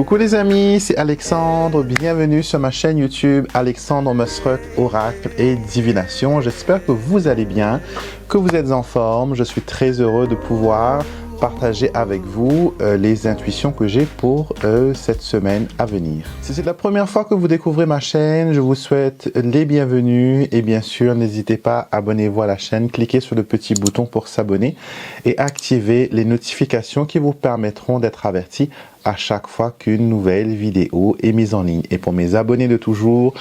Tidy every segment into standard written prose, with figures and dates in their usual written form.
Coucou les amis, c'est Alexandre, bienvenue sur ma chaîne YouTube Alexandre Musruck, Oracle et Divination. J'espère que vous allez bien, que vous êtes en forme. Je suis très heureux de pouvoir partager avec vous les intuitions que j'ai pour cette semaine à venir. Si c'est la première fois que vous découvrez ma chaîne, je vous souhaite les bienvenus et bien sûr n'hésitez pas, abonnez-vous à la chaîne, cliquez sur le petit bouton pour s'abonner et activez les notifications qui vous permettront d'être avertis à chaque fois qu'une nouvelle vidéo est mise en ligne. Et pour mes abonnés de toujours,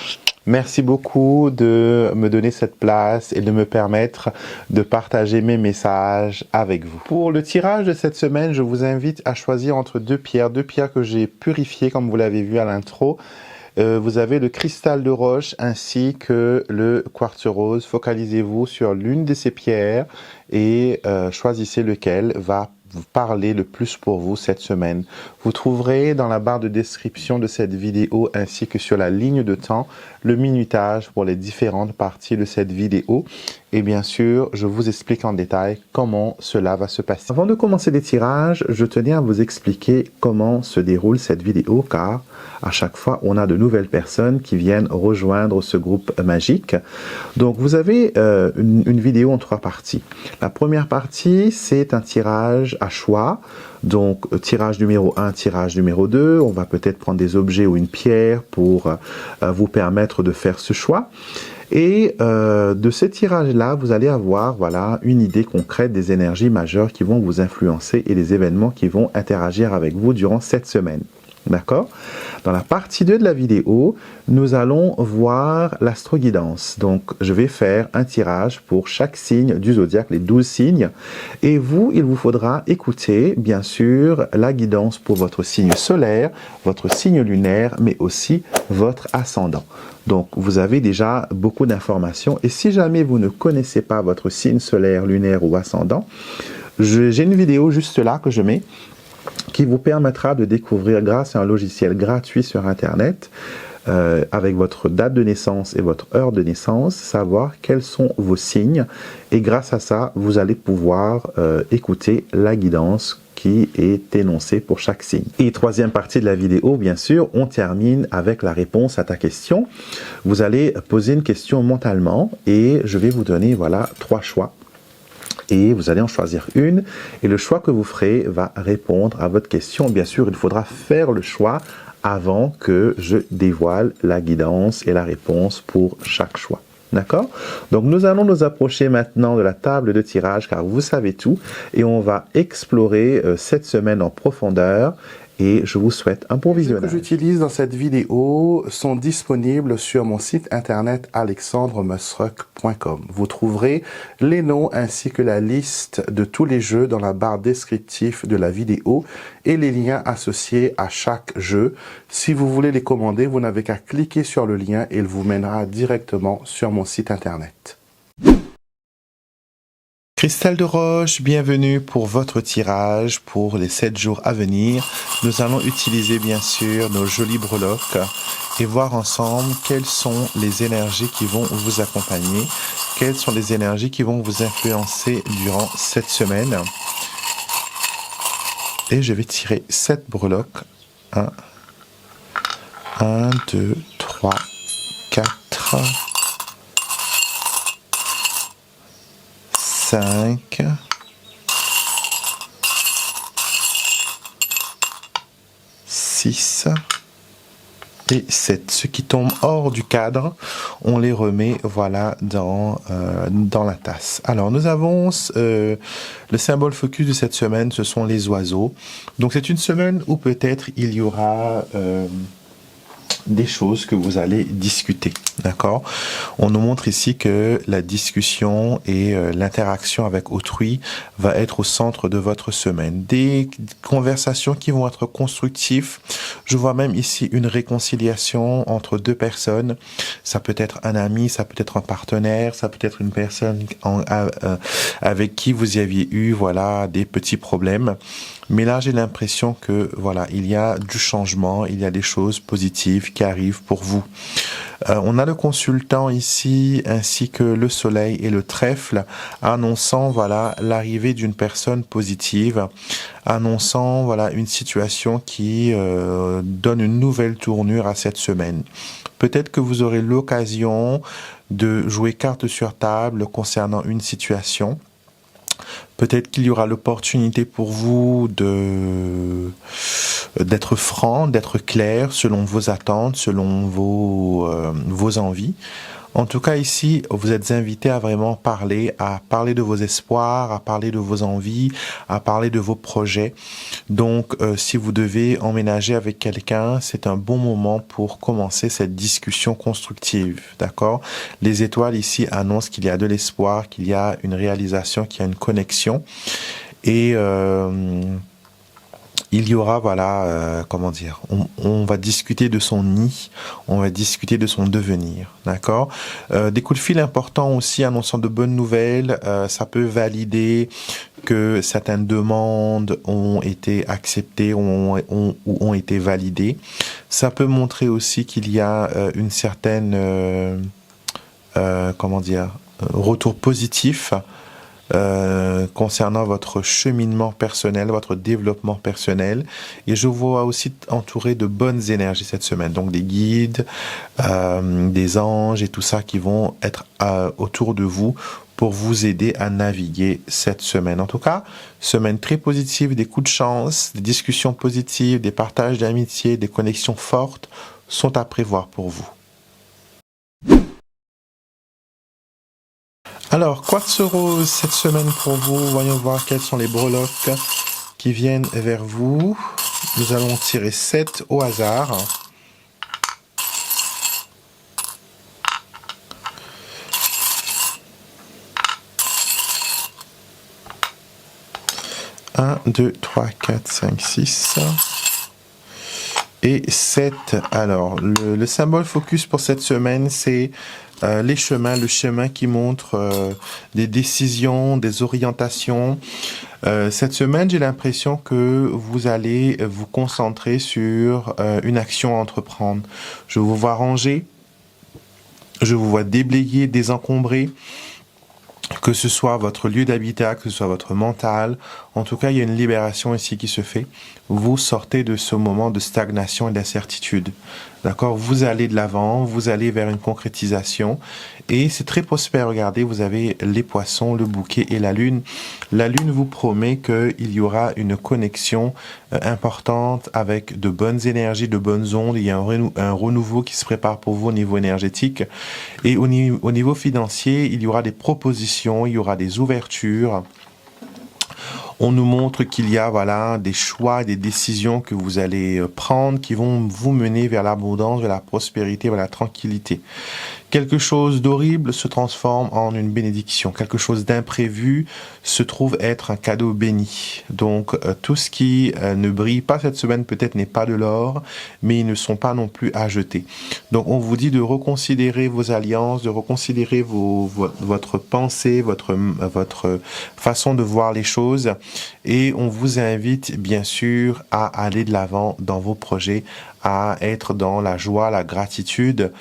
merci beaucoup de me donner cette place et de me permettre de partager mes messages avec vous. Pour le tirage de cette semaine, je vous invite à choisir entre deux pierres que j'ai purifiées comme vous l'avez vu à l'intro. Vous avez le cristal de roche ainsi que le quartz rose. Focalisez-vous sur l'une de ces pierres et choisissez lequel va vous parler le plus pour vous cette semaine. Vous trouverez dans la barre de description de cette vidéo ainsi que sur la ligne de temps le minutage pour les différentes parties de cette vidéo et bien sûr je vous explique en détail comment cela va se passer. Avant de commencer les tirages, je tenais à vous expliquer comment se déroule cette vidéo car à chaque fois on a de nouvelles personnes qui viennent rejoindre ce groupe magique. Donc vous avez une vidéo en 3 parties. La première partie c'est un tirage à choix. Donc tirage numéro 1, tirage numéro 2, on va peut-être prendre des objets ou une pierre pour vous permettre de faire ce choix. Et de ce tirage-là, vous allez avoir voilà, une idée concrète des énergies majeures qui vont vous influencer et les événements qui vont interagir avec vous durant cette semaine. D'accord? Dans la partie 2 de la vidéo, nous allons voir l'astroguidance. Donc, je vais faire un tirage pour chaque signe du zodiaque, les 12 signes. Et vous, il vous faudra écouter, bien sûr, la guidance pour votre signe solaire, votre signe lunaire, mais aussi votre ascendant. Donc, vous avez déjà beaucoup d'informations. Et si jamais vous ne connaissez pas votre signe solaire, lunaire ou ascendant, j'ai une vidéo juste là que je mets qui vous permettra de découvrir grâce à un logiciel gratuit sur Internet avec votre date de naissance et votre heure de naissance, savoir quels sont vos signes et grâce à ça, vous allez pouvoir écouter la guidance qui est énoncée pour chaque signe. Et troisième partie de la vidéo, bien sûr, on termine avec la réponse à ta question. Vous allez poser une question mentalement et je vais vous donner voilà 3 choix. Et vous allez en choisir une et le choix que vous ferez va répondre à votre question. Bien sûr, il faudra faire le choix avant que je dévoile la guidance et la réponse pour chaque choix. D'accord? Donc nous allons nous approcher maintenant de la table de tirage car vous savez tout et on va explorer cette semaine en profondeur. Et je vous souhaite un bon visionnage. Les que j'utilise dans cette vidéo sont disponibles sur mon site internet alexandremusruck.com. Vous trouverez les noms ainsi que la liste de tous les jeux dans la barre descriptive de la vidéo et les liens associés à chaque jeu. Si vous voulez les commander, vous n'avez qu'à cliquer sur le lien et il vous mènera directement sur mon site internet. Cristal de roche, bienvenue pour votre tirage pour les 7 jours à venir. Nous allons utiliser bien sûr nos jolies breloques et voir ensemble quelles sont les énergies qui vont vous accompagner, quelles sont les énergies qui vont vous influencer durant cette semaine. Et je vais tirer 7 breloques. 1, 2, 3, 4... 5, 6 et 7. Ceux qui tombent hors du cadre, on les remet voilà dans la tasse. Alors nous avons le symbole focus de cette semaine, ce sont les oiseaux. Donc c'est une semaine où peut-être il y aura des choses que vous allez discuter, d'accord? On nous montre ici que la discussion et l'interaction avec autrui va être au centre de votre semaine. Des conversations qui vont être constructives. Je vois même ici une réconciliation entre 2 personnes. Ça peut être un ami, ça peut être un partenaire, ça peut être une personne avec qui vous aviez eu voilà des petits problèmes. Mais là, j'ai l'impression que voilà, il y a du changement, il y a des choses positives qui arrivent pour vous. On a le consultant ici, ainsi que le soleil et le trèfle, annonçant voilà l'arrivée d'une personne positive, annonçant voilà une situation qui donne une nouvelle tournure à cette semaine. Peut-être que vous aurez l'occasion de jouer carte sur table concernant une situation. Peut-être qu'il y aura l'opportunité pour vous d'être franc, d'être clair selon vos attentes, selon vos envies. En tout cas, ici, vous êtes invité à vraiment à parler de vos espoirs, à parler de vos envies, à parler de vos projets. Donc, si vous devez emménager avec quelqu'un, c'est un bon moment pour commencer cette discussion constructive, d'accord? Les étoiles ici annoncent qu'il y a de l'espoir, qu'il y a une réalisation, qu'il y a une connexion. Et il y aura, voilà, comment dire, on va discuter de son nid, on va discuter de son devenir, d'accord? Des coups de fil importants aussi annonçant de bonnes nouvelles, ça peut valider que certaines demandes ont été acceptées ou ont été validées. Ça peut montrer aussi qu'il y a une certaine, comment dire, retour positif concernant votre cheminement personnel, votre développement personnel. Et je vous vois aussi entouré de bonnes énergies cette semaine. Donc des guides, des anges et tout ça qui vont être autour de vous pour vous aider à naviguer cette semaine. En tout cas, semaine très positive, des coups de chance, des discussions positives, des partages d'amitié, des connexions fortes sont à prévoir pour vous. Alors, quartz rose cette semaine pour vous. Voyons voir quelles sont les breloques qui viennent vers vous. Nous allons tirer 7 au hasard. Un, 2, 3, 4, 5, 6 et 7. Alors, le symbole focus pour cette semaine, c'est les chemins, le chemin qui montre des décisions, des orientations. Cette semaine, j'ai l'impression que vous allez vous concentrer sur une action à entreprendre. Je vous vois ranger, je vous vois déblayer, désencombrer, que ce soit votre lieu d'habitat, que ce soit votre mental. En tout cas, il y a une libération ici qui se fait. Vous sortez de ce moment de stagnation et d'incertitude. D'accord? Vous allez de l'avant, vous allez vers une concrétisation. Et c'est très prospère. Regardez, vous avez les poissons, le bouquet et la lune. La lune vous promet qu'il y aura une connexion importante avec de bonnes énergies, de bonnes ondes. Il y a un renouveau qui se prépare pour vous au niveau énergétique. Et au niveau financier, il y aura des propositions, il y aura des ouvertures. On nous montre qu'il y a voilà des choix, des décisions que vous allez prendre qui vont vous mener vers l'abondance, vers la prospérité, vers la tranquillité. Quelque chose d'horrible se transforme en une bénédiction. Quelque chose d'imprévu se trouve être un cadeau béni. Donc, tout ce qui ne brille pas cette semaine peut-être n'est pas de l'or, mais ils ne sont pas non plus à jeter. Donc, on vous dit de reconsidérer vos alliances, de reconsidérer votre pensée, votre façon de voir les choses. Et on vous invite, bien sûr, à aller de l'avant dans vos projets, à être dans la joie, la gratitude.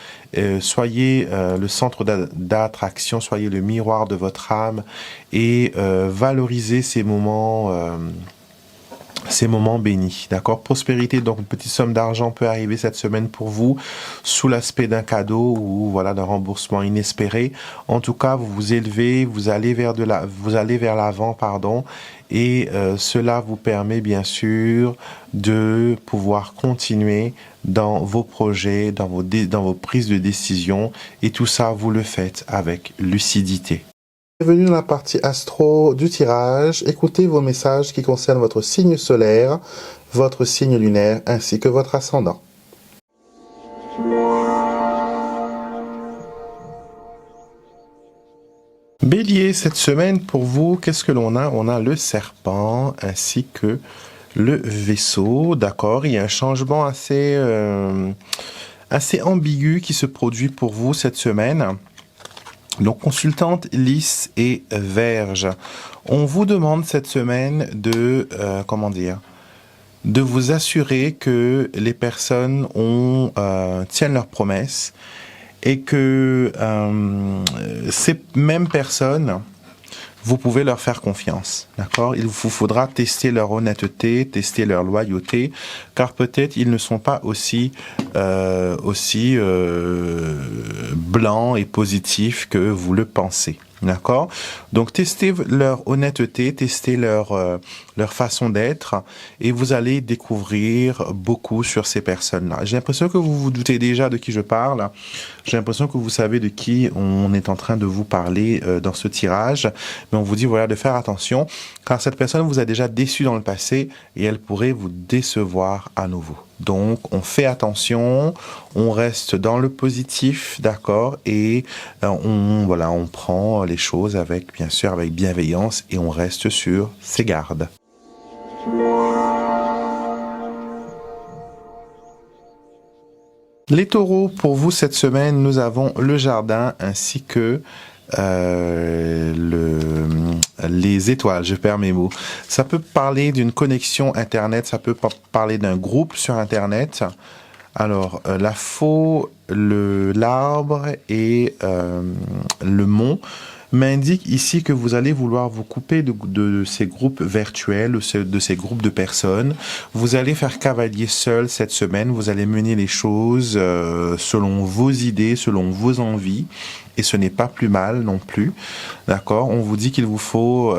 Soyez le centre d'attraction, soyez le miroir de votre âme et valorisez ces moments bénis, d'accord? Prospérité, donc une petite somme d'argent peut arriver cette semaine pour vous sous l'aspect d'un cadeau ou voilà d'un remboursement inespéré. En tout cas, vous vous élevez, vous allez vers l'avant, pardon, et cela vous permet bien sûr de pouvoir continuer dans vos projets, dans vos prises de décision, et tout ça vous le faites avec lucidité. Bienvenue dans la partie astro du tirage. Écoutez vos messages qui concernent votre signe solaire, votre signe lunaire ainsi que votre ascendant. Bélier, cette semaine pour vous, qu'est-ce que l'on a? On a le serpent ainsi que le Verseau. D'accord, il y a un changement assez ambigu qui se produit pour vous cette semaine. Donc, consultante Lys et Vierge, on vous demande cette semaine de, de vous assurer que les personnes tiennent leurs promesses et que ces mêmes personnes, vous pouvez leur faire confiance, d'accord? Il vous faudra tester leur honnêteté, tester leur loyauté, car peut-être ils ne sont pas aussi blancs et positifs que vous le pensez. D'accord? Donc, testez leur honnêteté, testez leur façon d'être et vous allez découvrir beaucoup sur ces personnes-là. J'ai l'impression que vous vous doutez déjà de qui je parle. J'ai l'impression que vous savez de qui on est en train de vous parler dans ce tirage. Mais on vous dit, voilà, de faire attention, car cette personne vous a déjà déçu dans le passé et elle pourrait vous décevoir à nouveau. Donc, on fait attention, on reste dans le positif, d'accord, et on prend les choses avec, bien sûr, avec bienveillance et on reste sur ses gardes. Les taureaux, pour vous cette semaine, nous avons le jardin ainsi que les étoiles, je perds mes mots. Ça peut parler d'une connexion Internet, ça peut parler d'un groupe sur Internet. Alors, la faux, l'arbre et le mont m'indique ici que vous allez vouloir vous couper de ces groupes virtuels, de ces groupes de personnes. Vous allez faire cavalier seul cette semaine. Vous allez mener les choses selon vos idées, selon vos envies. Et ce n'est pas plus mal non plus. D'accord? On vous dit qu'il vous faut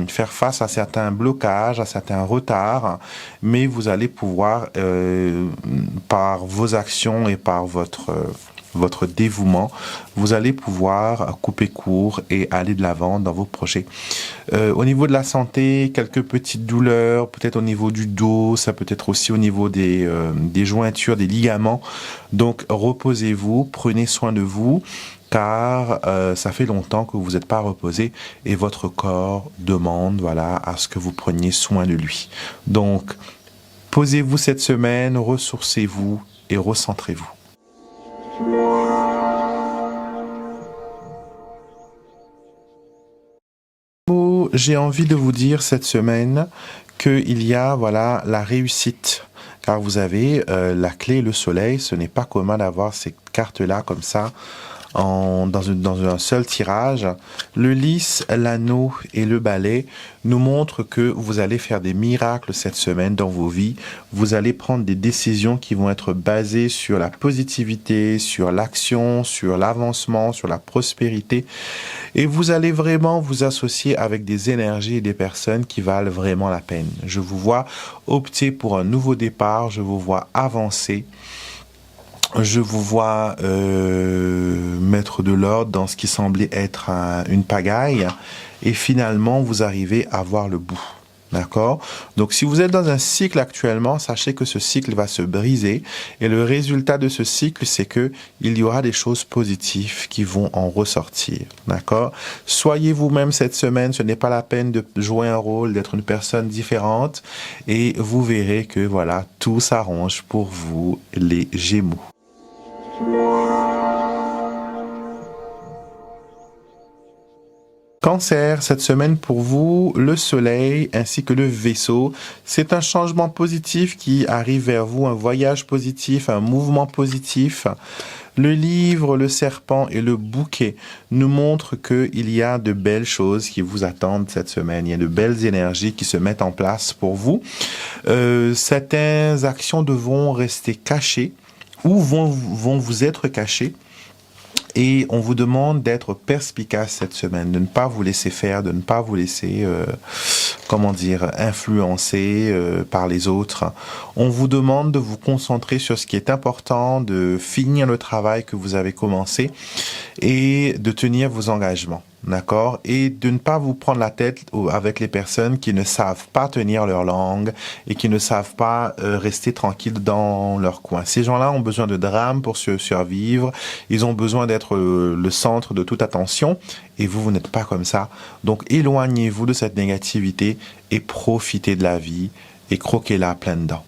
faire face à certains blocages, à certains retards, mais vous allez pouvoir, par vos actions et par votre dévouement, vous allez pouvoir couper court et aller de l'avant dans vos projets. Au niveau de la santé, quelques petites douleurs, peut-être au niveau du dos, ça peut être aussi au niveau des jointures, des ligaments. Donc, reposez-vous, prenez soin de vous, car ça fait longtemps que vous n'êtes pas reposé et votre corps demande, voilà, à ce que vous preniez soin de lui. Donc, posez-vous cette semaine, ressourcez-vous et recentrez-vous. J'ai envie de vous dire cette semaine qu'il y a, voilà, la réussite. Car vous avez la clé et le soleil. Ce n'est pas commun d'avoir ces cartes-là comme ça dans un seul tirage. Le lys, l'anneau et le balai nous montrent que vous allez faire des miracles cette semaine dans vos vies. Vous allez prendre des décisions qui vont être basées sur la positivité, sur l'action, sur l'avancement, sur la prospérité. Et vous allez vraiment vous associer avec des énergies et des personnes qui valent vraiment la peine. Je vous vois opter pour un nouveau départ, je vous vois avancer. Je vous vois mettre de l'ordre dans ce qui semblait être une pagaille et finalement vous arrivez à voir le bout. D'accord? Donc si vous êtes dans un cycle actuellement, sachez que ce cycle va se briser et le résultat de ce cycle, c'est que il y aura des choses positives qui vont en ressortir. D'accord? Soyez vous-même cette semaine, ce n'est pas la peine de jouer un rôle, d'être une personne différente et vous verrez que voilà, tout s'arrange pour vous les Gémeaux. Cancer, cette semaine pour vous, le soleil ainsi que le Verseau, c'est un changement positif qui arrive vers vous, un voyage positif, un mouvement positif. Le livre, le serpent et le bouquet nous montrent qu'il y a de belles choses qui vous attendent cette semaine. Il y a de belles énergies qui se mettent en place pour vous. Certaines actions devront rester cachées ou vont vous être cachées. Et on vous demande d'être perspicace cette semaine, de ne pas vous laisser faire, de ne pas vous laisser, influencer par les autres. On vous demande de vous concentrer sur ce qui est important, de finir le travail que vous avez commencé et de tenir vos engagements. D'accord? Et de ne pas vous prendre la tête avec les personnes qui ne savent pas tenir leur langue et qui ne savent pas rester tranquilles dans leur coin. Ces gens-là ont besoin de drame pour survivre. Ils ont besoin d'être le centre de toute attention. Et vous n'êtes pas comme ça. Donc, éloignez-vous de cette négativité et profitez de la vie et croquez-la plein dedans.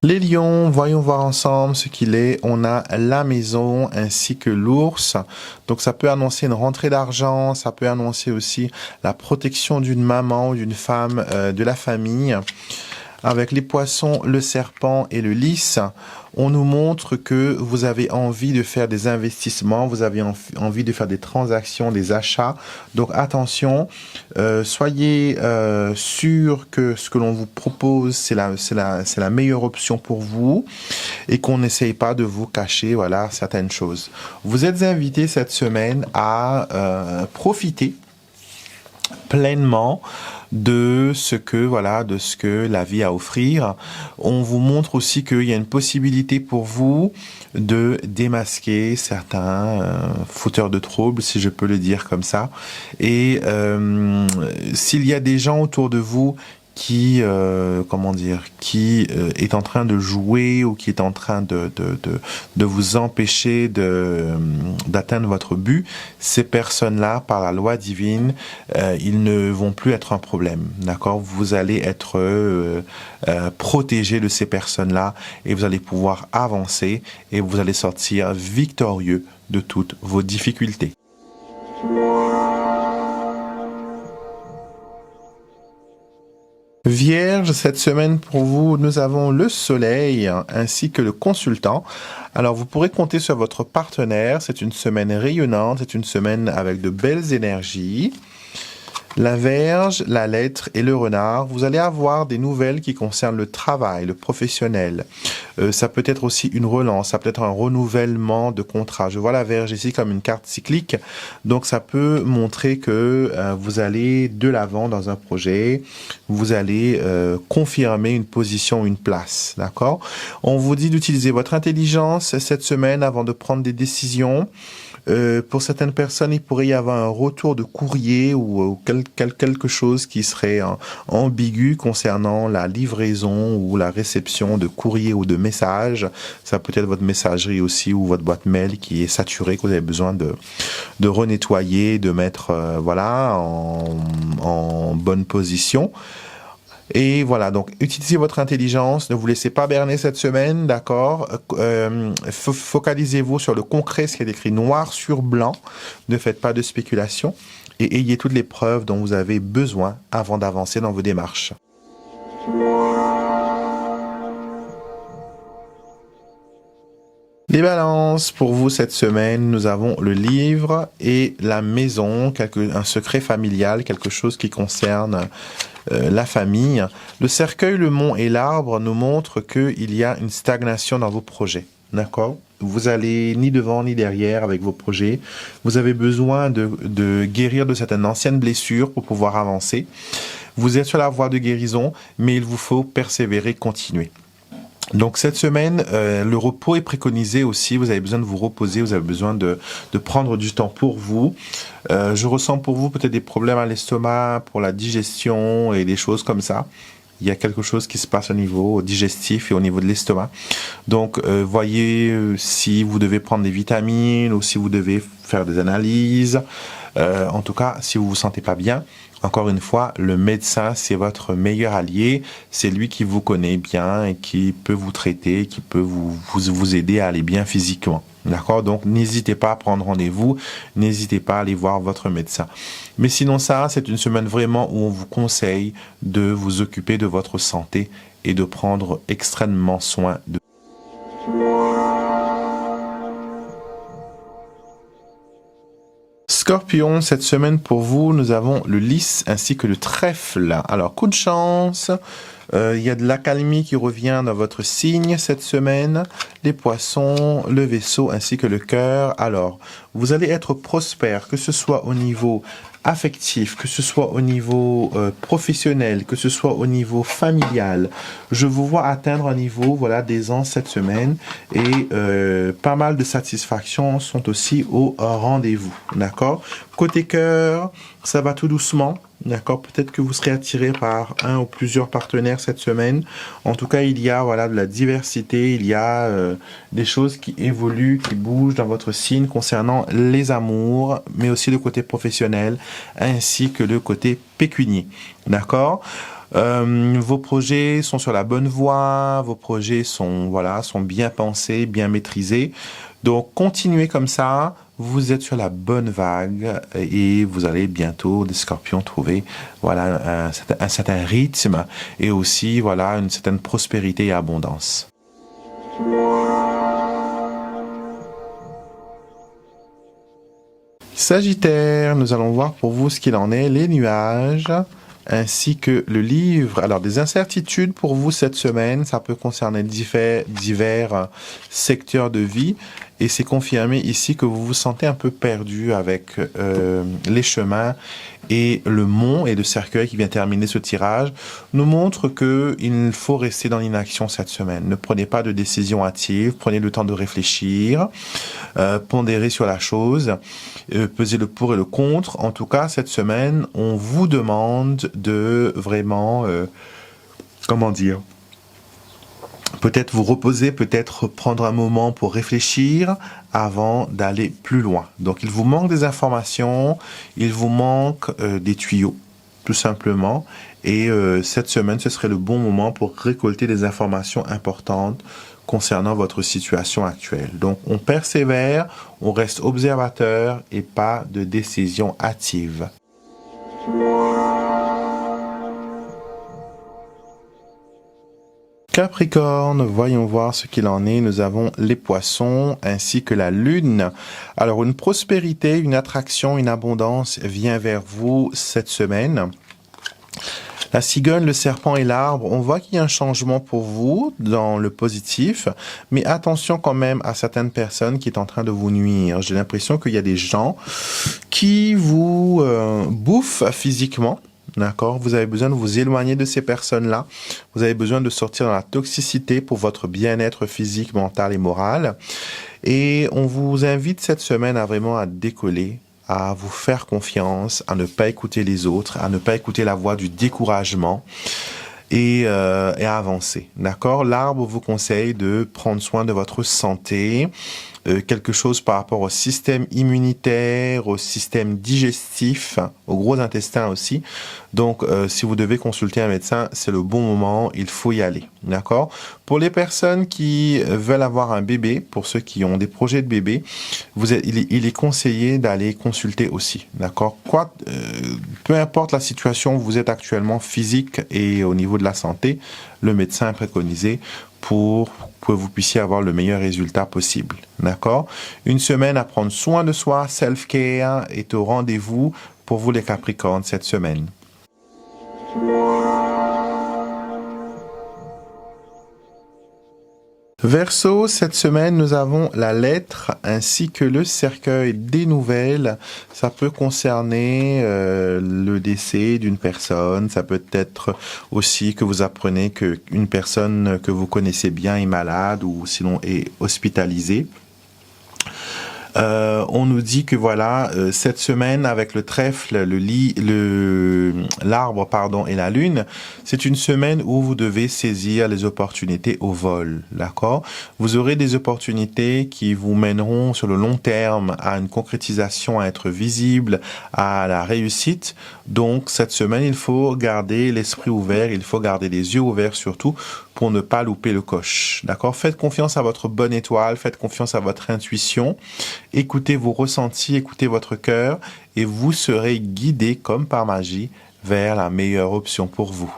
Les lions, voyons voir ensemble ce qu'il est. On a la maison ainsi que l'ours. Donc ça peut annoncer une rentrée d'argent, ça peut annoncer aussi la protection d'une maman ou d'une femme de la famille. Avec les poissons, le serpent et le lys, on nous montre que vous avez envie de faire des investissements, vous avez envie de faire des transactions, des achats. Donc attention, soyez sûr que ce que l'on vous propose, c'est la meilleure option pour vous et qu'on n'essaye pas de vous cacher voilà, certaines choses. Vous êtes invité cette semaine à profiter pleinement de ce que la vie a à offrir. On vous montre aussi qu'il y a une possibilité pour vous de démasquer certains fauteurs de troubles, si je peux le dire comme ça. Et s'il y a des gens autour de vous qui est en train de jouer ou qui est en train de vous empêcher d'atteindre votre but, ces personnes-là, par la loi divine, ils ne vont plus être un problème, d'accord? Vous allez être protégé de ces personnes-là et vous allez pouvoir avancer et vous allez sortir victorieux de toutes vos difficultés. Vierge, cette semaine pour vous, nous avons le soleil ainsi que le consultant. Alors vous pourrez compter sur votre partenaire, c'est une semaine rayonnante, c'est une semaine avec de belles énergies. La Vierge, la lettre et le renard, vous allez avoir des nouvelles qui concernent le travail, le professionnel. Ça peut être aussi une relance, ça peut être un renouvellement de contrat. Je vois la Vierge ici comme une carte cyclique, donc ça peut montrer que vous allez de l'avant dans un projet, vous allez confirmer une position, une place, d'accord? On vous dit d'utiliser votre intelligence cette semaine avant de prendre des décisions. Pour certaines personnes, il pourrait y avoir un retour de courrier ou quelque chose qui serait ambigu concernant la livraison ou la réception de courrier ou de messages. Ça peut être votre messagerie aussi ou votre boîte mail qui est saturée, que vous avez besoin de renettoyer, de mettre en bonne position. Et voilà, donc utilisez votre intelligence, ne vous laissez pas berner cette semaine, d'accord? Focalisez-vous sur le concret, ce qui est écrit noir sur blanc, ne faites pas de spéculation et ayez toutes les preuves dont vous avez besoin avant d'avancer dans vos démarches. Les balances, pour vous cette semaine, nous avons le livre et la maison, un secret familial, quelque chose qui concerne la famille. Le cercueil, le mont et l'arbre nous montrent qu'il y a une stagnation dans vos projets. D'accord? Vous allez ni devant ni derrière avec vos projets. Vous avez besoin de guérir de certaines anciennes blessures pour pouvoir avancer. Vous êtes sur la voie de guérison, mais il vous faut persévérer, continuer. Donc cette semaine, le repos est préconisé aussi. Vous avez besoin de vous reposer, vous avez besoin de prendre du temps pour vous. Je ressens pour vous peut-être des problèmes à l'estomac, pour la digestion et des choses comme ça. Il y a quelque chose qui se passe au niveau digestif et au niveau de l'estomac. Donc voyez si vous devez prendre des vitamines ou si vous devez faire des analyses. En tout cas, si vous vous sentez pas bien, encore une fois, le médecin, c'est votre meilleur allié. C'est lui qui vous connaît bien et qui peut vous traiter, qui peut vous aider à aller bien physiquement. D'accord? Donc, n'hésitez pas à prendre rendez-vous. N'hésitez pas à aller voir votre médecin. Mais sinon, ça, c'est une semaine vraiment où on vous conseille de vous occuper de votre santé et de prendre extrêmement soin de vous. Scorpion, cette semaine pour vous, nous avons le lys ainsi que le trèfle. Alors, coup de chance, il y a de l'accalmie qui revient dans votre signe cette semaine. Les poissons, le vaisseau ainsi que le cœur. Alors, vous allez être prospère, que ce soit au niveau affectif, que ce soit au niveau professionnel, que ce soit au niveau familial. Je vous vois atteindre un niveau d'aisance cette semaine et pas mal de satisfactions sont aussi au rendez-vous. D'accord? Côté cœur, ça va tout doucement. D'accord? Peut-être que vous serez attiré par un ou plusieurs partenaires cette semaine. En tout cas, il y a de la diversité, il y a des choses qui évoluent, qui bougent dans votre signe concernant les amours, mais aussi le côté professionnel, ainsi que le côté pécunier. D'accord? Vos projets sont sur la bonne voie, vos projets sont bien pensés, bien maîtrisés. Donc, continuez comme ça. vous êtes sur la bonne vague et vous allez bientôt, les scorpions, trouver voilà, un certain rythme et aussi voilà, une certaine prospérité et abondance. Sagittaire, nous allons voir pour vous ce qu'il en est, les nuages, ainsi que le livre. Alors, des incertitudes pour vous cette semaine, ça peut concerner divers secteurs de vie. Et c'est confirmé ici que vous vous sentez un peu perdu avec les chemins et le mont et le cercueil qui vient terminer ce tirage nous montre qu'il faut rester dans l'inaction cette semaine. Ne prenez pas de décision hâtive, prenez le temps de réfléchir, pondérez sur la chose, pesez le pour et le contre. En tout cas, cette semaine, on vous demande de vraiment, comment dire, peut-être vous reposer, peut-être prendre un moment pour réfléchir avant d'aller plus loin. Donc, il vous manque des informations, il vous manque des tuyaux, tout simplement. Et cette semaine, ce serait le bon moment pour récolter des informations importantes concernant votre situation actuelle. Donc, on persévère, on reste observateur et pas de décision hâtive. Capricorne, voyons voir ce qu'il en est. Nous avons les poissons ainsi que la lune. Alors, une prospérité, une attraction, une abondance vient vers vous cette semaine. La cigogne, le serpent et l'arbre, on voit qu'il y a un changement pour vous dans le positif, mais attention quand même à certaines personnes qui sont en train de vous nuire. J'ai l'impression qu'il y a des gens qui vous bouffent physiquement. D'accord? Vous avez besoin de vous éloigner de ces personnes-là. Vous avez besoin de sortir dans la toxicité pour votre bien-être physique, mental et moral. Et on vous invite cette semaine à vraiment décoller, à vous faire confiance, à ne pas écouter les autres, à ne pas écouter la voix du découragement et à avancer. D'accord? L'arbre vous conseille de prendre soin de votre santé, quelque chose par rapport au système immunitaire, au système digestif, au gros intestin aussi. Donc, si vous devez consulter un médecin, c'est le bon moment, il faut y aller. D'accord? Pour les personnes qui veulent avoir un bébé, pour ceux qui ont des projets de bébé, il est conseillé d'aller consulter aussi. D'accord? Peu importe la situation où vous êtes actuellement, physique et au niveau de la santé, le médecin est préconisé pour que vous puissiez avoir le meilleur résultat possible. D'accord? Une semaine à prendre soin de soi, self-care, est au rendez-vous pour vous les Capricornes cette semaine. Verseau, cette semaine, nous avons la lettre ainsi que le cercueil des nouvelles. Ça peut concerner le décès d'une personne. Ça peut être aussi que vous apprenez qu'une personne que vous connaissez bien est malade ou sinon est hospitalisée. On nous dit que voilà, cette semaine avec le trèfle, l'arbre pardon et la lune, c'est une semaine où vous devez saisir les opportunités au vol, d'accord? Vous aurez des opportunités qui vous mèneront sur le long terme à une concrétisation, à être visible, à la réussite. Donc cette semaine, il faut garder l'esprit ouvert, il faut garder les yeux ouverts surtout pour ne pas louper le coche, d'accord? Faites confiance à votre bonne étoile, faites confiance à votre intuition, écoutez vos ressentis, écoutez votre cœur et vous serez guidé comme par magie vers la meilleure option pour vous.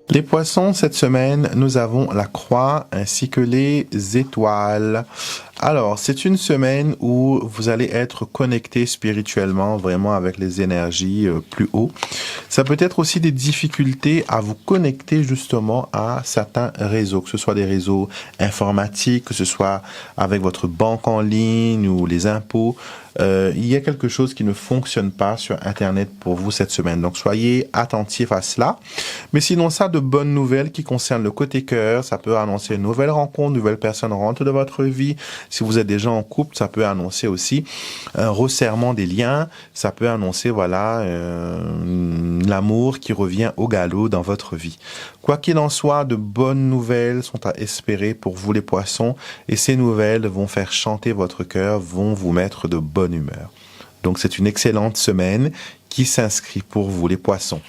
Les poissons, cette semaine, nous avons la croix ainsi que les étoiles. Alors, c'est une semaine où vous allez être connecté spirituellement, vraiment avec les énergies plus haut. Ça peut être aussi des difficultés à vous connecter justement à certains réseaux, que ce soit des réseaux informatiques, que ce soit avec votre banque en ligne ou les impôts. Il y a quelque chose qui ne fonctionne pas sur Internet pour vous cette semaine. Donc, soyez attentifs à cela. Mais sinon, ça, de bonnes nouvelles qui concernent le côté cœur. Ça peut annoncer une nouvelle rencontre, une nouvelle personne rentre dans votre vie. Si vous êtes déjà en couple, ça peut annoncer aussi un resserrement des liens. Ça peut annoncer, voilà, l'amour qui revient au galop dans votre vie. Quoi qu'il en soit, de bonnes nouvelles sont à espérer pour vous les poissons. Et ces nouvelles vont faire chanter votre cœur, vont vous mettre de bonne humeur. Donc c'est une excellente semaine qui s'inscrit pour vous les poissons.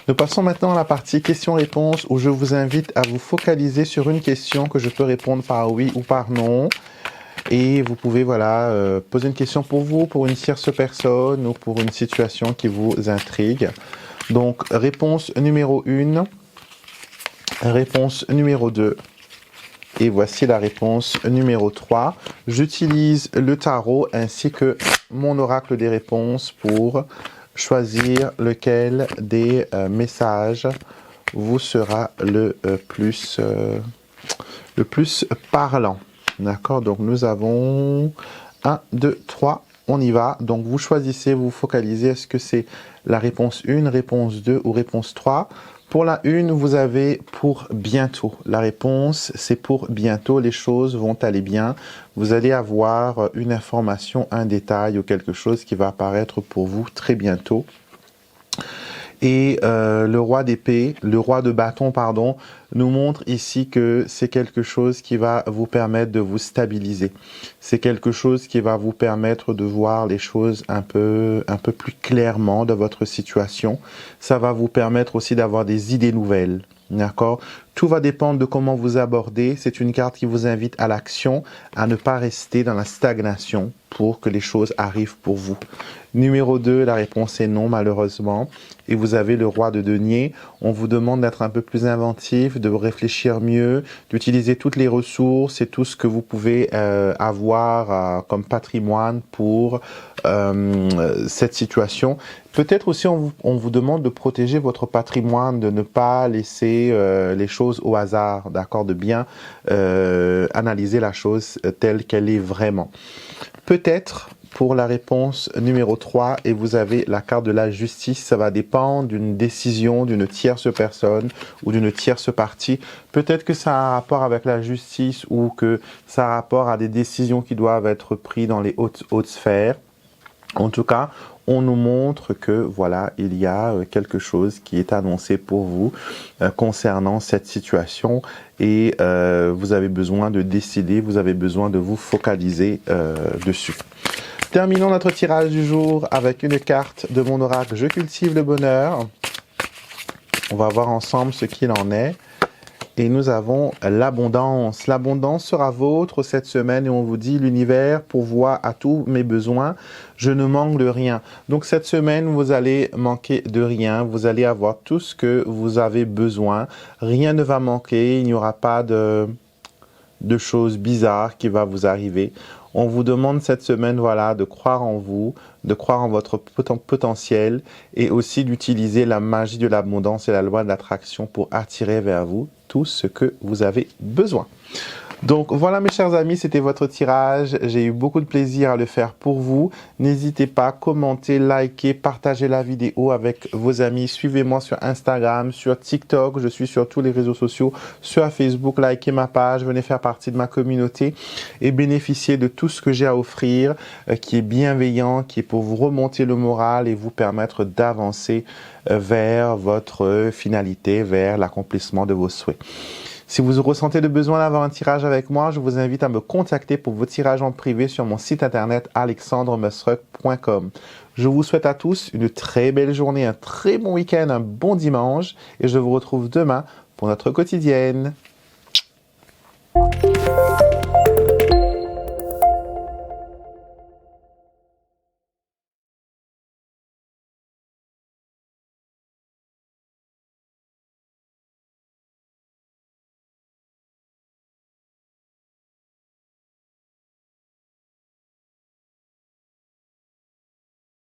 Nous passons maintenant à la partie questions-réponses où je vous invite à vous focaliser sur une question que je peux répondre par oui ou par non. Et vous pouvez poser une question pour vous, pour une tierce personne ou pour une situation qui vous intrigue. Donc, réponse numéro 1, réponse numéro 2. Et voici la réponse numéro 3. J'utilise le tarot ainsi que mon oracle des réponses pour choisir lequel des messages vous sera le plus parlant. D'accord? Donc nous avons 1, 2, 3. On y va. Donc vous choisissez, vous focalisez. Est-ce que c'est la réponse 1, réponse 2 ou réponse 3? Pour la 1, vous avez pour bientôt. La réponse, c'est pour bientôt. Les choses vont aller bien. Vous allez avoir une information, un détail ou quelque chose qui va apparaître pour vous très bientôt. Et le roi d'épée, le roi de bâton, pardon, nous montre ici que c'est quelque chose qui va vous permettre de vous stabiliser. C'est quelque chose qui va vous permettre de voir les choses un peu plus clairement de votre situation. Ça va vous permettre aussi d'avoir des idées nouvelles. D'accord? Tout va dépendre de comment vous abordez. C'est une carte qui vous invite à l'action, à ne pas rester dans la stagnation pour que les choses arrivent pour vous. Numéro 2, la réponse est non, malheureusement. Et vous avez le roi de denier. On vous demande d'être un peu plus inventif, de réfléchir mieux, d'utiliser toutes les ressources et tout ce que vous pouvez avoir comme patrimoine pour cette situation. Peut-être aussi on vous demande de protéger votre patrimoine, de ne pas laisser les choses au hasard, d'accord, de bien analyser la chose telle qu'elle est vraiment. Peut-être pour la réponse numéro 3, et vous avez la carte de la justice, ça va dépendre d'une décision d'une tierce personne ou d'une tierce partie. Peut-être que ça a un rapport avec la justice ou que ça a rapport à des décisions qui doivent être prises dans les hautes sphères. En tout cas, on nous montre que voilà, il y a quelque chose qui est annoncé pour vous concernant cette situation et vous avez besoin de décider, vous avez besoin de vous focaliser dessus. Terminons notre tirage du jour avec une carte de mon oracle. Je cultive le bonheur. On va voir ensemble ce qu'il en est. Et nous avons l'abondance. L'abondance sera vôtre cette semaine et on vous dit l'univers pourvoit à tous mes besoins. Je ne manque de rien. Donc cette semaine, vous allez manquer de rien. Vous allez avoir tout ce que vous avez besoin. Rien ne va manquer. Il n'y aura pas de choses bizarres qui vont vous arriver. On vous demande cette semaine, voilà, de croire en vous, de croire en votre potentiel et aussi d'utiliser la magie de l'abondance et la loi de l'attraction pour attirer vers vous tout ce que vous avez besoin. Donc voilà mes chers amis, c'était votre tirage. J'ai eu beaucoup de plaisir à le faire pour vous. N'hésitez pas à commenter, liker, partager la vidéo avec vos amis. Suivez-moi sur Instagram, sur TikTok. Je suis sur tous les réseaux sociaux, sur Facebook. Likez ma page, venez faire partie de ma communauté et bénéficier de tout ce que j'ai à offrir, qui est bienveillant, qui est pour vous remonter le moral et vous permettre d'avancer vers votre finalité, vers l'accomplissement de vos souhaits. Si vous ressentez le besoin d'avoir un tirage avec moi, je vous invite à me contacter pour vos tirages en privé sur mon site internet alexandremusruck.com. Je vous souhaite à tous une très belle journée, un très bon week-end, un bon dimanche et je vous retrouve demain pour notre quotidienne.